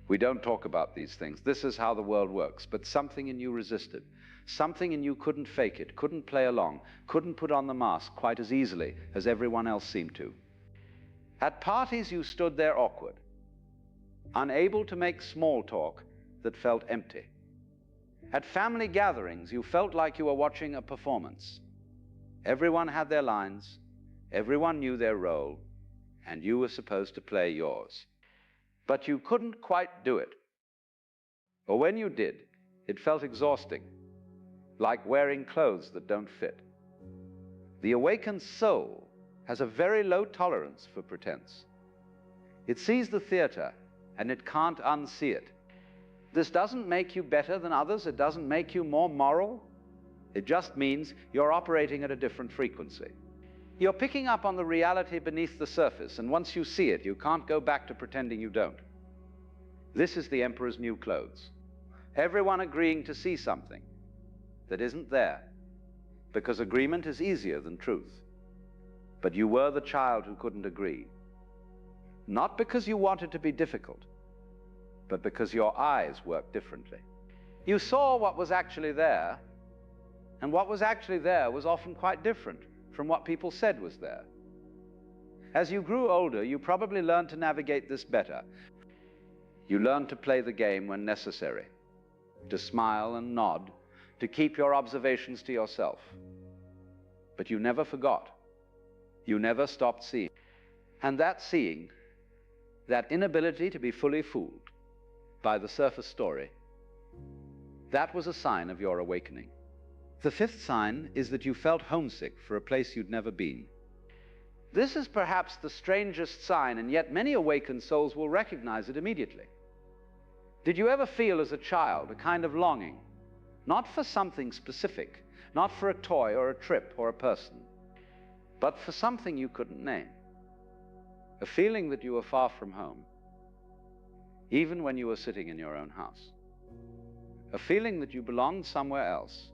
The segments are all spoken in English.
We don't talk about these things. This is how the world works. But something in you resisted. Something in you couldn't fake it, couldn't play along, couldn't put on the mask quite as easily as everyone else seemed to. At parties, you stood there awkward, unable to make small talk that felt empty. At family gatherings, you felt like you were watching a performance. Everyone had their lines, everyone knew their role, and you were supposed to play yours. But you couldn't quite do it. Or when you did, it felt exhausting, like wearing clothes that don't fit. The awakened soul has a very low tolerance for pretense. It sees the theater, and it can't unsee it. This doesn't make you better than others. It doesn't make you more moral. It just means you're operating at a different frequency. You're picking up on the reality beneath the surface, and once you see it, you can't go back to pretending you don't. This is the emperor's new clothes. Everyone agreeing to see something that isn't there, because agreement is easier than truth. But you were the child who couldn't agree. Not because you wanted to be difficult, but because your eyes worked differently. You saw what was actually there, and what was actually there was often quite different from what people said was there. As you grew older, you probably learned to navigate this better. You learned to play the game when necessary, to smile and nod, to keep your observations to yourself. But you never forgot. You never stopped seeing. And that seeing, that inability to be fully fooled by the surface story, that was a sign of your awakening. The fifth sign is that you felt homesick for a place you'd never been. This is perhaps the strangest sign, and yet many awakened souls will recognize it immediately. Did you ever feel as a child a kind of longing, not for something specific, not for a toy or a trip or a person, but for something you couldn't name? A feeling that you were far from home, even when you were sitting in your own house. A feeling that you belonged somewhere else,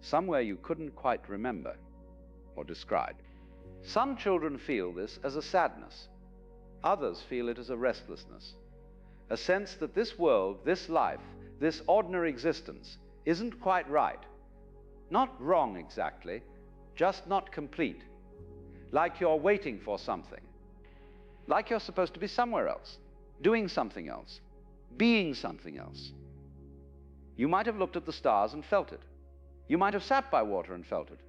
somewhere you couldn't quite remember or describe. Some children feel this as a sadness. Others feel it as a restlessness, a sense that this world, this life, this ordinary existence isn't quite right. Not wrong exactly, just not complete. Like you're waiting for something. Like you're supposed to be somewhere else, doing something else, being something else. You might have looked at the stars and felt it. You might have sat by water and felt it.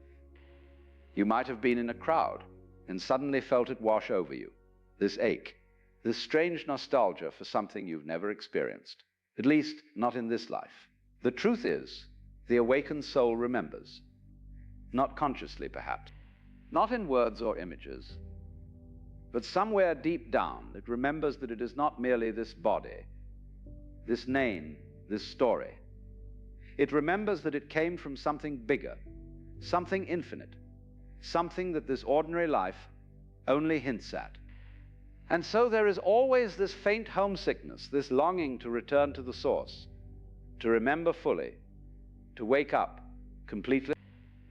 You might have been in a crowd and suddenly felt it wash over you. This ache, this strange nostalgia for something you've never experienced, at least not in this life. The truth is, the awakened soul remembers, not consciously perhaps, not in words or images, but somewhere deep down it remembers that it is not merely this body, this name, this story. It remembers that it came from something bigger, something infinite, something that this ordinary life only hints at. And so there is always this faint homesickness, this longing to return to the source, to remember fully, to wake up completely.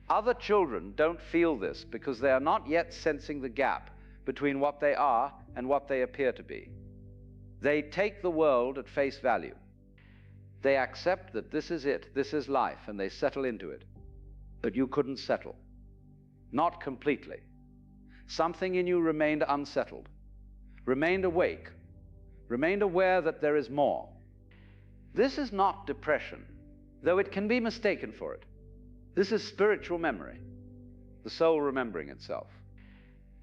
Other children don't feel this because they are not yet sensing the gap between what they are and what they appear to be. They take the world at face value. They accept that this is it, this is life, and they settle into it. But you couldn't settle. Not completely. Something in you remained unsettled, remained awake, remained aware that there is more. This is not depression, though it can be mistaken for it. This is spiritual memory, the soul remembering itself.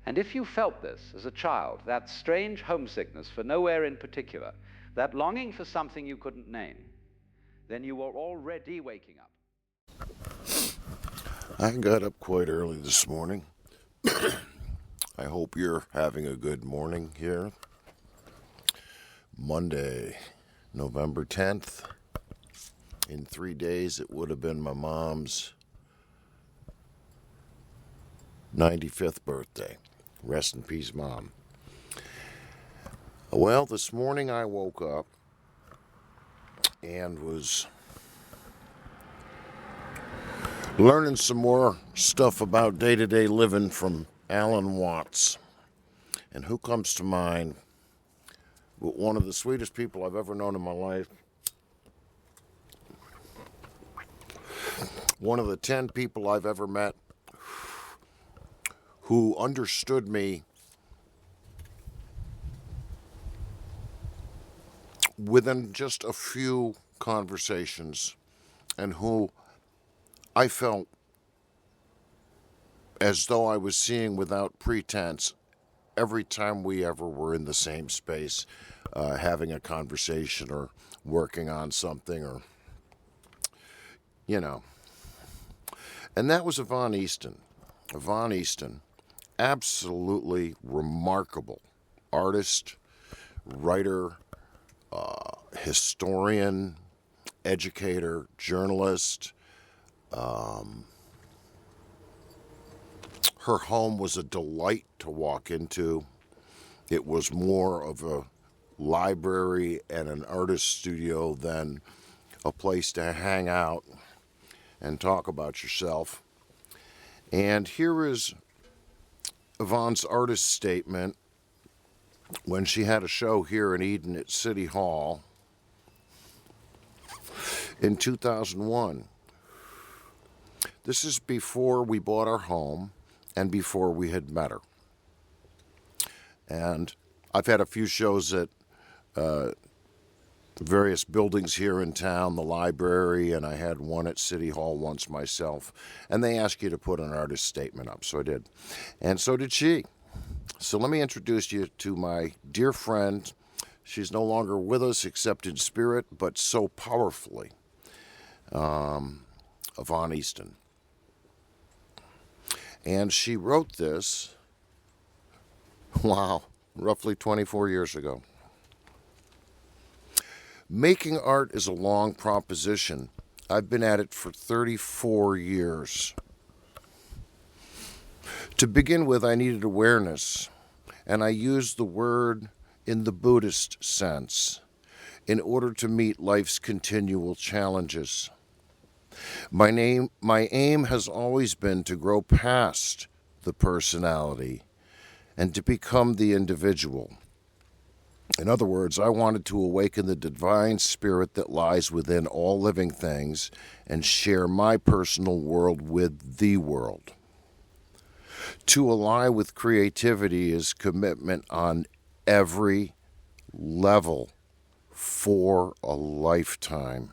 And if you felt this as a child, that strange homesickness for nowhere in particular, that longing for something you couldn't name, then you were already waking up. I got up quite early this morning. I hope you're having a good morning here. Monday, November 10th. In 3 days, it would have been my mom's 95th birthday. Rest in peace, Mom. Well, this morning I woke up and was learning some more stuff about day-to-day living from Alan Watts. And who comes to mind but one of the sweetest people I've ever known in my life. One of the 10 people I've ever met who understood me within just a few conversations, and who I felt as though I was seeing without pretense every time we ever were in the same space, having a conversation or working on something, or, you know. And that was Yvonne EASTON. Yvonne EASTON, absolutely remarkable artist, writer, historian, educator, journalist. Her home was a delight to walk into. It was more of a library and an artist studio than a place to hang out and talk about yourself. And here is Yvonne's artist statement when she had a show here in Eden at City Hall in 2001. This is before we bought our home and before we had met her. And I've had a few shows at various buildings here in town, the library, and I had one at City Hall once myself. And they ask you to put an artist statement up, so I did. And so did she. So let me introduce you to my dear friend. She's no longer with us except in spirit, but so powerfully. Yvonne EASTON. And she wrote this, wow, roughly 24 years ago. Making art is a long proposition. I've been at it for 34 years. To begin with, I needed awareness, and I used the word in the Buddhist sense in order to meet life's continual challenges. My aim has always been to grow past the personality and to become the individual. In other words, I wanted to awaken the divine spirit that lies within all living things and share my personal world with the world. To ally with creativity is commitment on every level for a lifetime.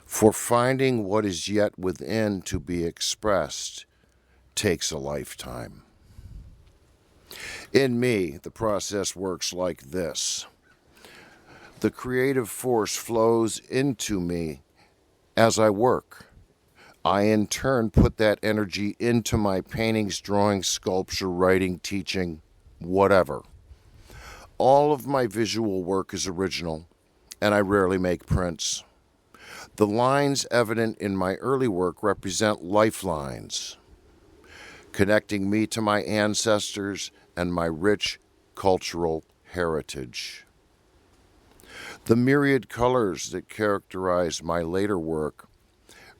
For finding what is yet within to be expressed takes a lifetime. In me, the process works like this. The creative force flows into me as I work. I, in turn, put that energy into my paintings, drawings, sculpture, writing, teaching, whatever. All of my visual work is original, and I rarely make prints. The lines evident in my early work represent lifelines, connecting me to my ancestors and my rich cultural heritage. The myriad colors that characterize my later work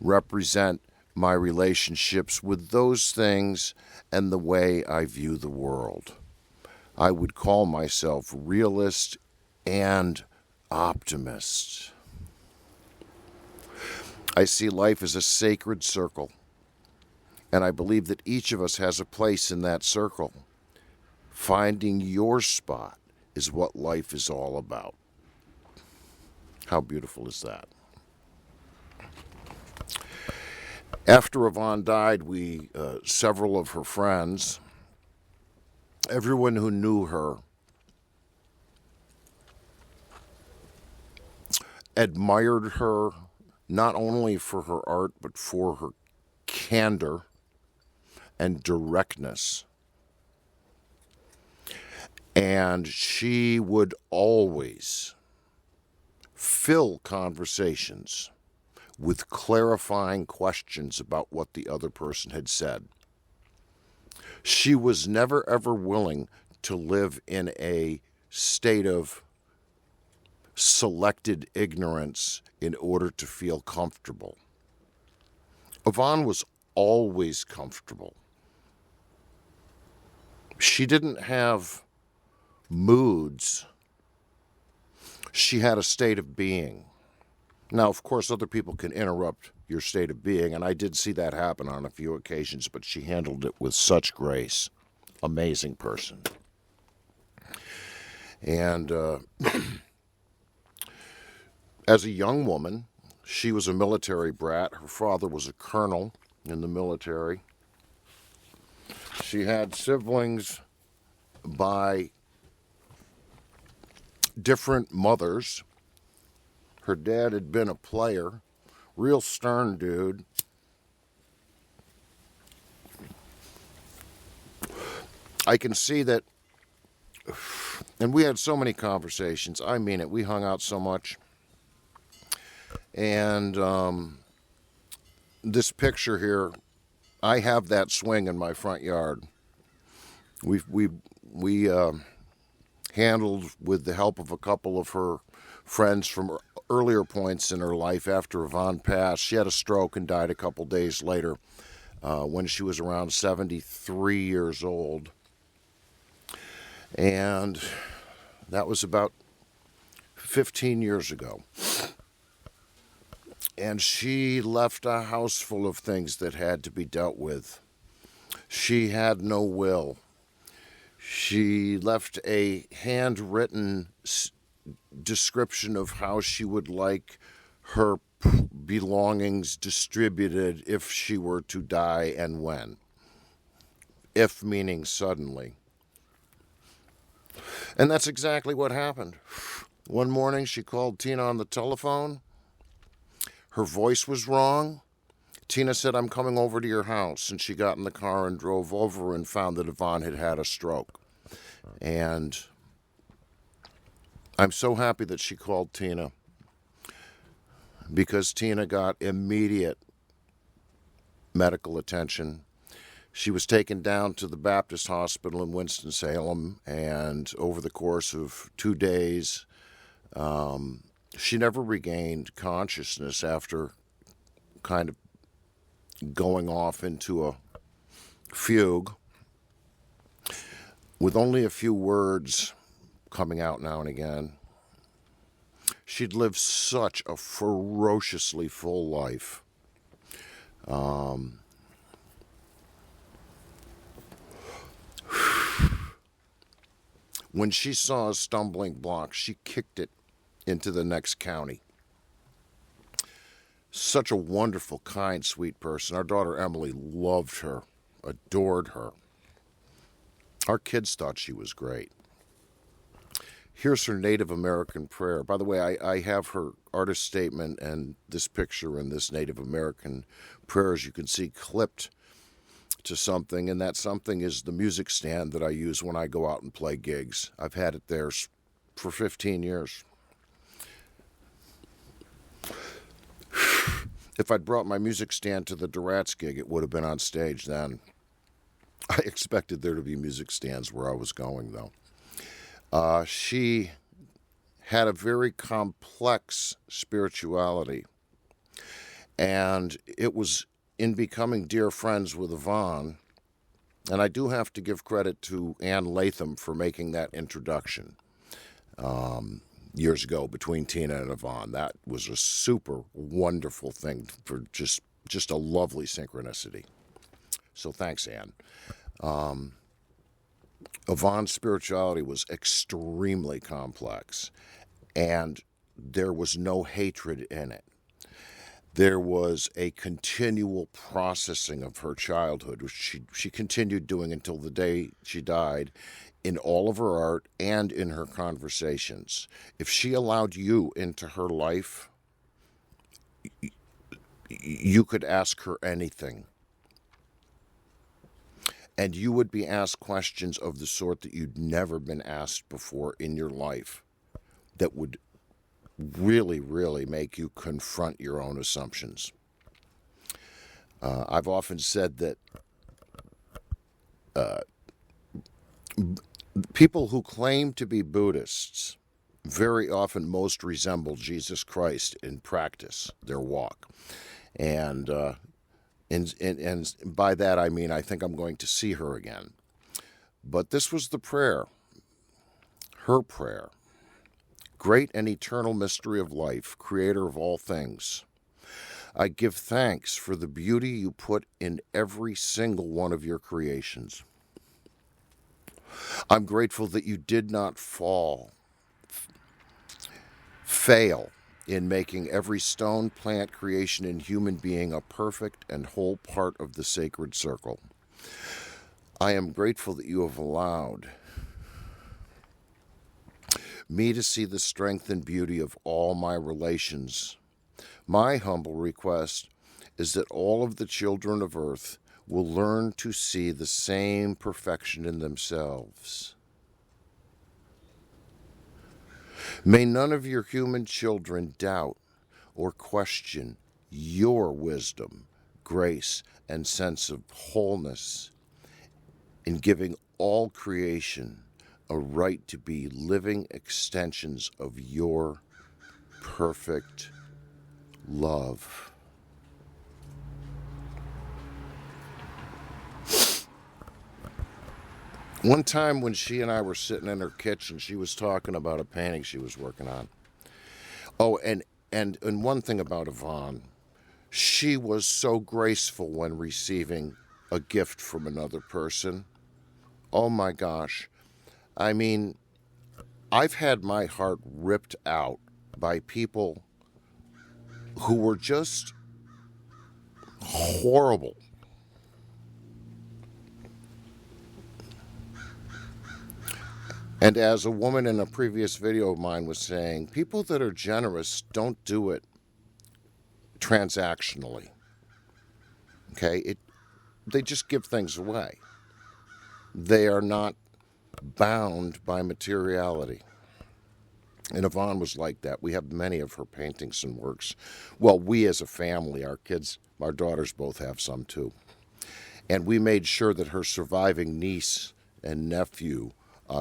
represent my relationships with those things and the way I view the world. I would call myself realist and optimist. I see life as a sacred circle, and I believe that each of us has a place in that circle. Finding your spot is what life is all about. How beautiful is that? After Yvonne died, several of her friends, everyone who knew her, admired her not only for her art, but for her candor and directness. And she would always fill conversations with clarifying questions about what the other person had said. She was never ever willing to live in a state of selected ignorance in order to feel comfortable. Yvonne was always comfortable. She didn't have moods. She had a state of being. Now, of course, other people can interrupt your state of being, and I did see that happen on a few occasions, but she handled it with such grace. Amazing person. And as a young woman, she was a military brat. Her father was a colonel in the military. She had siblings by different mothers. Her dad had been a player, real stern dude. I can see that, and we had so many conversations. I mean it. We hung out so much. And this picture here, I have that swing in my front yard. We handled, with the help of a couple of her friends from earlier points in her life after Yvonne passed. She had a stroke and died a couple days later when she was around 73 years old. And that was about 15 years ago. And she left a house full of things that had to be dealt with. She had no will. She left a handwritten description of how she would like her belongings distributed if she were to die and when. If meaning suddenly. And that's exactly what happened. One morning she called Tina on the telephone. Her voice was wrong. Tina said, "I'm coming over to your house." And she got in the car and drove over and found that Yvonne had had a stroke. And I'm so happy that she called Tina, because Tina got immediate medical attention. She was taken down to the Baptist Hospital in Winston-Salem, and over the course of 2 days, she never regained consciousness after kind of going off into a fugue with only a few words coming out now and again. She'd lived such a ferociously full life. When she saw a stumbling block, she kicked it into the next county. Such a wonderful, kind, sweet person. Our daughter Emily loved her, adored her. Our kids thought she was great. Here's her Native American prayer. By the way, I have her artist statement and this picture and this Native American prayer, as you can see, clipped to something, and that something is the music stand that I use when I go out and play gigs. I've had it there for 15 years. If I'd brought my music stand to the Durant's gig, it would have been on stage then. I expected there to be music stands where I was going, though. She had a very complex spirituality, and it was in becoming dear friends with Yvonne, and I do have to give credit to Ann Latham for making that introduction years ago between Tina and Yvonne. That was a super wonderful thing, for just a lovely synchronicity. So thanks, Ann. Yvonne's spirituality was extremely complex, and there was no hatred in it. There was a continual processing of her childhood, which she continued doing until the day she died, in all of her art and in her conversations. If she allowed you into her life, you could ask her anything. And you would be asked questions of the sort that you'd never been asked before in your life, that would really, really make you confront your own assumptions. I've often said that people who claim to be Buddhists very often most resemble Jesus Christ in practice, their walk. And by that I mean I think I'm going to see her again. But this was the prayer. her prayer. Great and eternal mystery of life, creator of all things, I give thanks for the beauty you put in every single one of your creations. I'm grateful that you did not fail in making every stone, plant, creation, and human being a perfect and whole part of the sacred circle. I am grateful that you have allowed me to see the strength and beauty of all my relations. My humble request is that all of the children of earth will learn to see the same perfection in themselves. May none of your human children doubt or question your wisdom, grace, and sense of wholeness in giving all creation a right to be living extensions of your perfect love. One time when she and I were sitting in her kitchen, she was talking about a painting she was working on. Oh, and one thing about Yvonne, she was so graceful when receiving a gift from another person. Oh my gosh. I mean, I've had my heart ripped out by people who were just horrible. And as a woman in a previous video of mine was saying, people that are generous don't do it transactionally. Okay? They just give things away. They are not bound by materiality. And Yvonne was like that. We have many of her paintings and works. Well, we as a family, our kids, our daughters both have some too. And we made sure that her surviving niece and nephew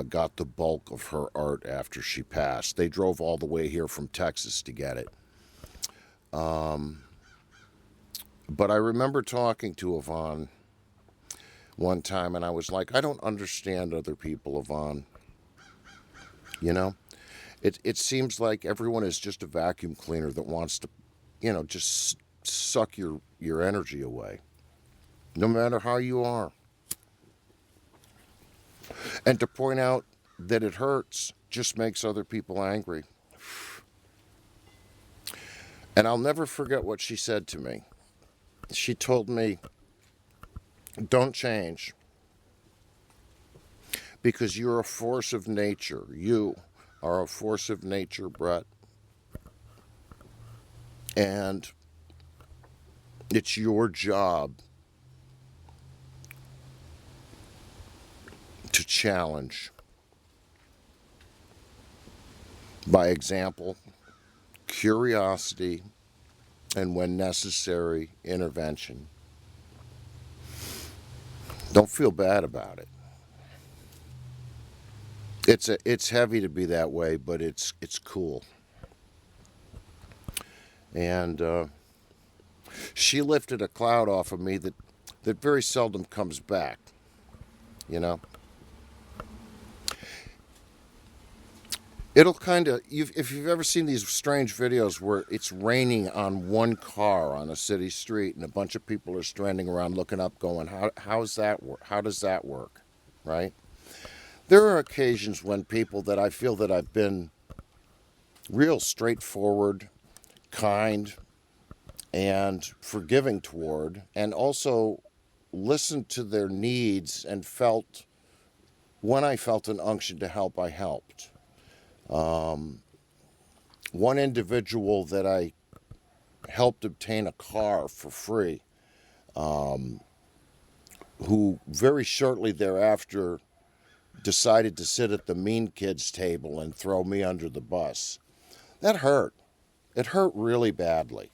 got the bulk of her art after she passed. They drove all the way here from Texas to get it. But I remember talking to Yvonne one time, and I was like, I don't understand other people, Yvonne. You know? It seems like everyone is just a vacuum cleaner that wants to, just suck your energy away, no matter how you are. And to point out that it hurts just makes other people angry. And I'll never forget what she said to me. She told me, don't change, because you're a force of nature. You are a force of nature, Brett. And it's your job to challenge. By example, curiosity, and when necessary, intervention. Don't feel bad about it. It's heavy to be that way, but it's cool. And she lifted a cloud off of me that very seldom comes back, It'll kind of, if you've ever seen these strange videos where it's raining on one car on a city street and a bunch of people are standing around looking up going, how does that work, right? There are occasions when people that I feel that I've been real straightforward, kind, and forgiving toward, and also listened to their needs and when I felt an unction to help, I helped. One individual that I helped obtain a car for free, who very shortly thereafter decided to sit at the mean kids table and throw me under the bus. That hurt. It hurt really badly.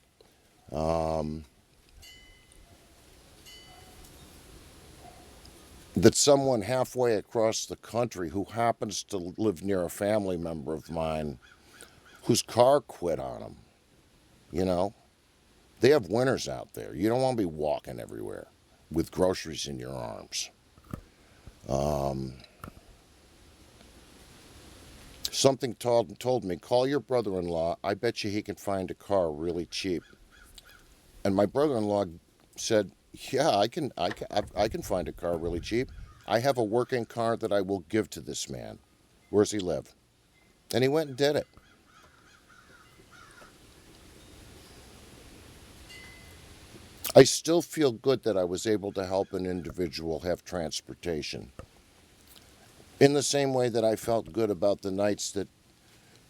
That someone halfway across the country who happens to live near a family member of mine whose car quit on them, They have winters out there. You don't want to be walking everywhere with groceries in your arms. Something told me, call your brother-in-law. I bet you he can find a car really cheap. And my brother-in-law said, yeah, I can find a car really cheap. I have a working car that I will give to this man. Where's he live? And he went and did it. I still feel good that I was able to help an individual have transportation. In the same way that I felt good about the nights that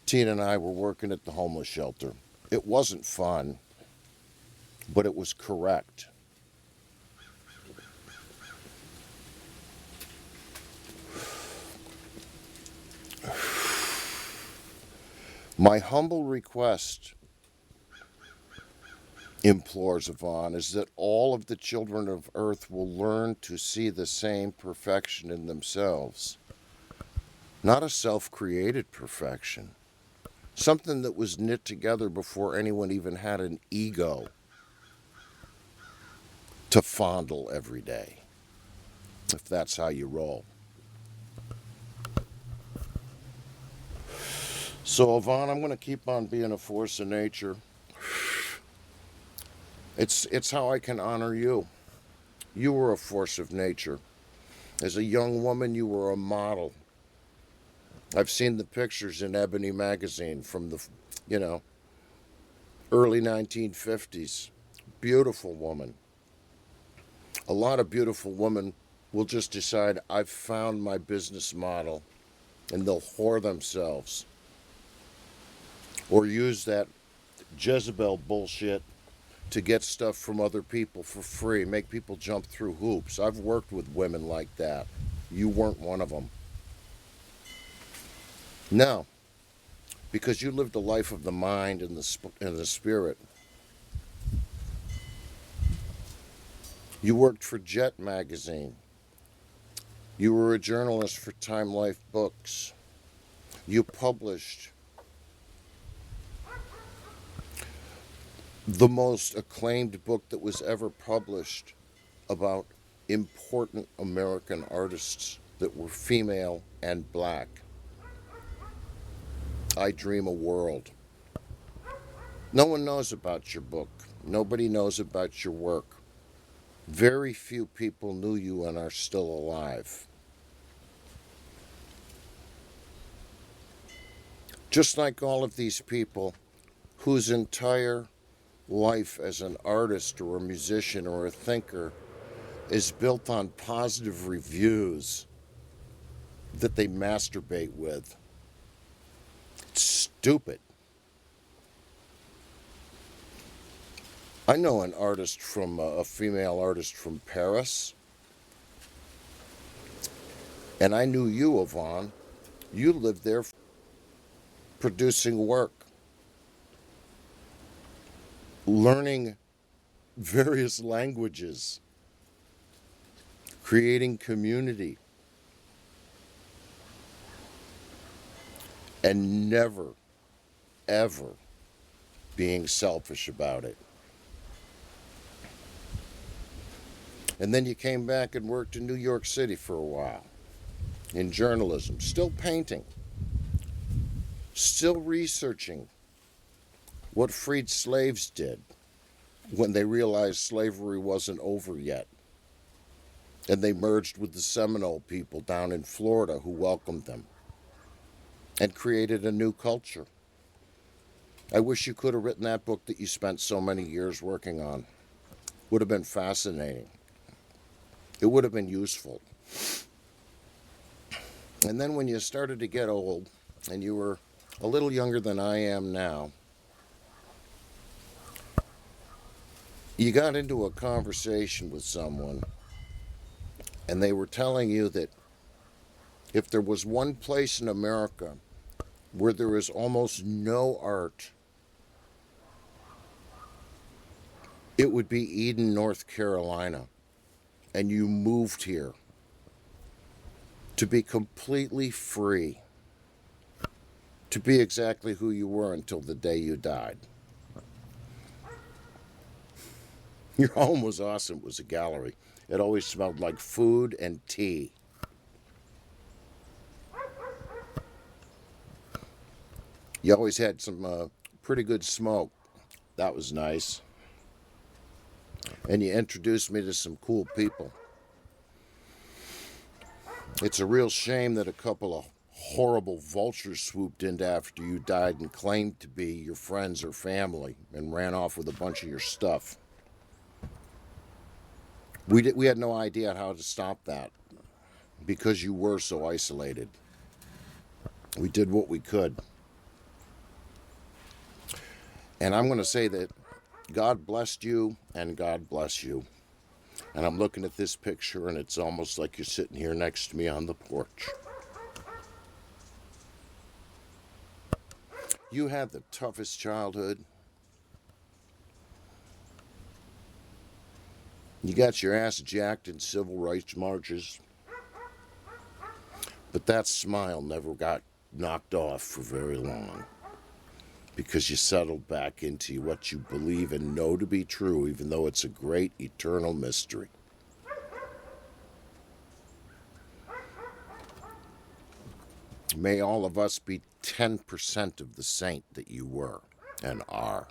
Tina and I were working at the homeless shelter. It wasn't fun, but it was correct. My humble request, implores Yvonne, is that all of the children of Earth will learn to see the same perfection in themselves. Not a self-created perfection. Something that was knit together before anyone even had an ego to fondle every day, if that's how you roll. So, Yvonne, I'm going to keep on being a force of nature. It's how I can honor you. You were a force of nature. As a young woman, you were a model. I've seen the pictures in Ebony magazine from the, early 1950s. Beautiful woman. A lot of beautiful women will just decide, I've found my business model, and they'll whore themselves. Or use that Jezebel bullshit to get stuff from other people for free, make people jump through hoops. I've worked with women like that. You weren't one of them. No, because you lived a life of the mind and the spirit. You worked for Jet magazine. You were a journalist for Time Life books. You published the most acclaimed book that was ever published about important American artists that were female and black. I Dream a World. No one knows about your book. Nobody knows about your work. Very few people knew you and are still alive. Just like all of these people whose entire life as an artist or a musician or a thinker is built on positive reviews that they masturbate with. It's stupid. I know an artist from, a female artist from Paris, and I knew you, Yvonne. You lived there producing work, learning various languages, creating community, and never, ever being selfish about it. And then you came back and worked in New York City for a while, in journalism, still painting, still researching what freed slaves did when they realized slavery wasn't over yet. And they merged with the Seminole people down in Florida who welcomed them and created a new culture. I wish you could have written that book that you spent so many years working on. Would have been fascinating. It would have been useful. And then when you started to get old, and you were a little younger than I am now, you got into a conversation with someone, and they were telling you that if there was one place in America where there is almost no art, it would be Eden, North Carolina. And you moved here to be completely free, to be exactly who you were until the day you died. Your home was awesome. It was a gallery. It always smelled like food and tea. You always had some pretty good smoke. That was nice. And you introduced me to some cool people. It's a real shame that a couple of horrible vultures swooped in after you died and claimed to be your friends or family and ran off with a bunch of your stuff. We had no idea how to stop that because you were so isolated. We did what we could. And I'm going to say that God blessed you and God bless you. And I'm looking at this picture and it's almost like you're sitting here next to me on the porch. You had the toughest childhood. You got your ass jacked in civil rights marches. But that smile never got knocked off for very long. Because you settled back into what you believe and know to be true, even though it's a great eternal mystery. May all of us be 10% of the saint that you were and are.